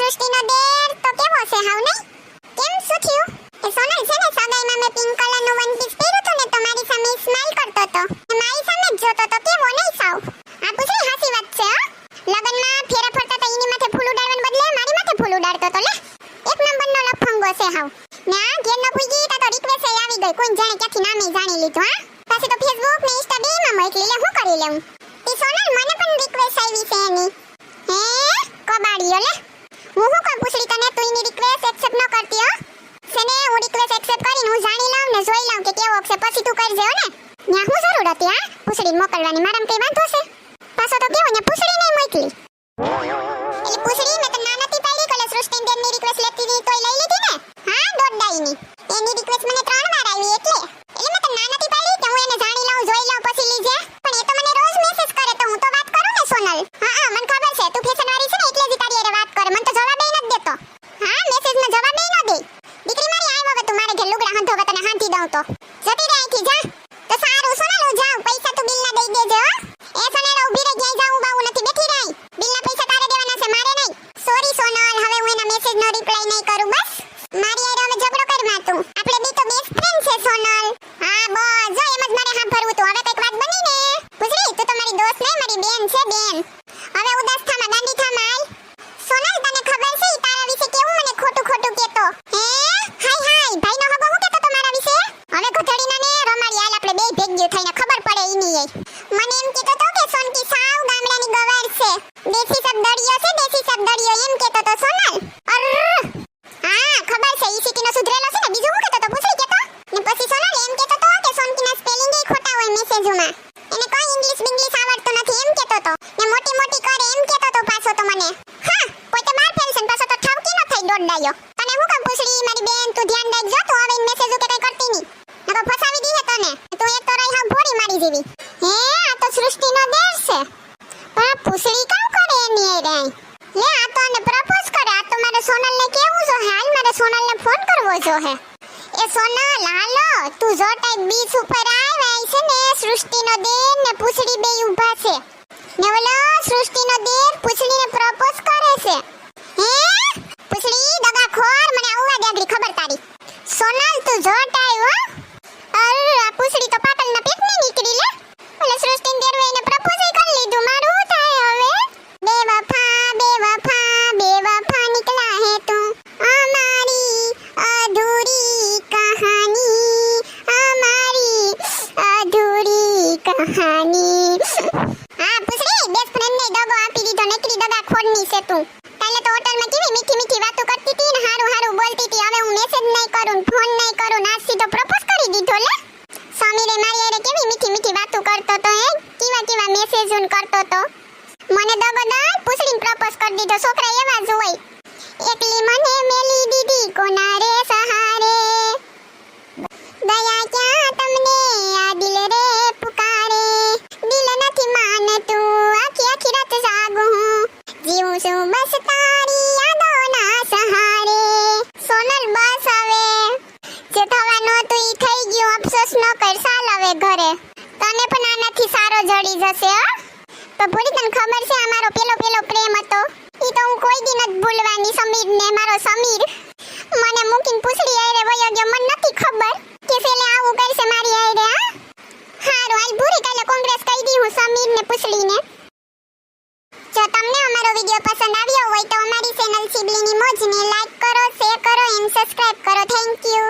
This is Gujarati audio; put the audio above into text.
સૃષ્ટિનો દેર તો કેવો છે હાવ નહીં? કેમ શું થયું? એ સોનલ છે ને સગાઈમાં મેં પિંક કલરનું વન પીસ પહેર્યું હતું ને તો મારી સામે સ્માઈલ કરતો હતો. મારી સામે જ જોતો તો કેવો નહીં સાવ. આ પૂછડી હાસી વાત છે હો. લગનમાં ફેરા ફરતા તો એની માથે ફૂલ ઉડાડવાને બદલે મારી માથે ફૂલ ઉડાડતો તો લે. એક નંબરનો લફંગો છે હાવ. ને આ ઘેર ન પૂગી તો રિક્વેસ્ટ આવી ગઈ. કોઈ જાણે ક્યાંથી નામે જાણી લીધું હા. પાછી તો ફેસબુક ને ઇન્સ્ટા બેમાં મોકલી લે હું કરી લેવું. ઈ સોનલ મને પણ રિક્વેસ્ટ આવી છે એની. હે કબાડીઓ લે. હું શું કર પૂછડી તને તું એની રિક્વેસ્ટ એક્સેપ્ટ ન કરતી હો. સેને હું રિક્વેસ્ટ એક્સેપ્ટ કરીને હું જાણી લઉં ને જોઈ લઉં કે કેવો છે પછી તું કરજે હો ને. ન્યા હું જરૂર હતી હા પૂછડી મોકલવાની મારામાં કઈ વાંધો છે? પાછો તો કેવો ને પૂછડી નહીં મોકલી. એટલે પૂછડી મેં તો ના નથી પાડી કલે સૃષ્ટિન દેનની રિક્વેસ્ટ લેતી હતી તોય લઈ લીધી ને. હા દોડાઈની. એની રિક્વેસ્ટ મને 3 વાર આવી એટલે મેં તો ના નથી પાડી કે હું એને જાણી લઉં જોઈ લઉં પછી લીજે. પણ એ તો મને રોજ મેસેજ કરે તો હું તો વાત કરું ને સોનલ. હા મને ખબર છે તું ફેશન વાળી છે ને એટલે જ તારી હારે વાત કરે. મને તો જવાબ ય નથી દેતો. હા મેસેજમાં જવાબ ય ન દે. દીકરી મારી આવ હવે તું મારે ઘરે લુગડા હંધો તને હાંધી દઉં તો જતી રહે અહીંથી જા. તો સારું સોનલ હું જાઉં પૈસા તું બિલના દઈ દેજે હો. એ સોનલ ઊભી રહી ક્યાંય જાઉં બાવું નથી બેઠી રહી. બિલના પૈસા તારે દેવાના છે મારે નહીં. સોરી સોનલ હવે હું એના મેસેજનો રિપ્લાય નહીં કરું બસ. મારી હારે હવે ઝઘડો કરમાં તું. આપણે બી તો બેસ્ટ ફ્રેન્ડ છે સોનલ. હા બસ જો એમ જ મારે હા ભરવું તું. હવે કઈક વાત બની ને પૂછડી તું તો મારી દોસ્ત નહીં મારી બેન છે બેન. હવે ઉદાસ થામાં ગાંડી થામાં આલ. સોનલ તને ખબર છે તારા વિશે કેવું મને ખોટું ખોટું કહેતો. હે હાય ભાઈનો હગો હું કહેતો તો મારા વિશે. હવે ગધડીના ને રમાડી આલ આપણે બે ભેગ્યું થઈને ખબર પડે ઈની એ. મને એમ કહેતો તો કે સોનકી સાવ ગામડાની ગવાર છે. દેશી શબ્દડિયો છે દેશી શબ્દડિયો એમ કહેતો તો સોનલ. હા ખબર છે ઈ સિટીનો સુધરેલો છે ને બીજું હું કહેતો તો પૂછડી કહેતો. ને પછી સોનલ એમ કહેતો તો કે સોનકીના સ્પેલિંગ એ ખોટા હોય મેસેજોમાં. એને કોઈ ઇંગ્લિશ બિંગ્લિશ આવડતું નથી એમ કહેતો તો. ને મોટી મોટી કરે એમ કહેતો તો પાછો તો મને. હા પોતે બાર ફેન્શન પાછો તો ઠાવકી ન થઈ દોડાયો. તને હું કામ પૂછડી મારી બેન તું ધ્યાન રાખજો તું હવે મેસેજો કે કઈ કરતી ની. નકો ફસાવી દીહે તને. તું એક તો રહી હા ભોળી મારી જેવી. હે આ તો સૃષ્ટિનો દેર છે. પણ પૂછડી કામ કરે એની એ રહી. લે આ તો ને પ્રપોઝ કરે. આ તો મારે સોનલને કેવું જો હાલ મારે સોનલને ફોન કરવો જો હે. એ સોનલ હાલો તું જો ટાઈપ બીચ ઉપર આય છે ને સૃષ્ટિનો દેર ને પૂછડી બે ઊભા છે. ને ઓલો સૃષ્ટિનો દેર પૂછડીને પ્રપોઝ કરે છે. હે પૂછડી દગાખોર મને આવવા દે આગળી ખબર તારી. સોનલ તું જો ટાઈપ હો. અરે આ પૂછડી તો પાટલના પેટની નીકળી લે. ઓલે સૃષ્ટિન દેર વેને પ્રપોઝ કરી લીધું મારું હું થાય હવે. बेवफा निकला है तू हमारी अधूरी कहानी हाँ पूछड़ी बेस्ट फ्रेंड ने दगो आपी दीधो नकरी दगा खोडनी છે તું. કાલે તો હોટલમાં કેવી મીઠી મીઠી વાતો કરતી હતી ને હારું હારું બોલતી હતી. હવે હું મેસેજ નહીં કરું ફોન નહીં કરું આજ સીધો પ્રપોઝ કરી દીધો લે. સમીરે મારી હારે કેવી મીઠી મીઠી વાતો કરતો તો હે કેવા મેસેજોન કરતો તો. મને દગો દાઈ પૂછડીને પ્રપોઝ કરી દીધો. છોકરા એવા જ હોય. એકલી મને મેલી દીધી કોના રે સહારે. દયા ક્યાં તમને આ દિલ રે પુકારે. દિલ નથી માનતું આખી આખી રાત જાગું હું. જીવું છું બસ તારી યાદોના સહારે. સોનલ બસ હવે જે થવાનું હતું ઈ થઈ ગયું. અફસોસ ન કર ચાલ હવે ઘરે. તને પણ આનાથી સારો જડી જશે હો. તો ભૂલી તને ખબર છે અમારો પેલો પ્રેમ હતો ઈ તો હું કોઈ દી નથી ભૂલવાની. સમીર ને મારો સમીર મને મૂકીને પૂછડી આરે વયો ગયો. મને નથી ખબર કે પેલે આવું કરશે મારી આરે. હારું હાલ ભૂરી કાલે કોંગ્રેસ કહી દી હું સમીર ને પૂછડીને. જો તમને અમારો વિડિયો પસંદ આવ્યો હોય તો અમારી ચેનલ સિબલીની મોજને લાઈક કરો શેર કરો એન્ડ સબસ્ક્રાઇબ કરો. Thank you.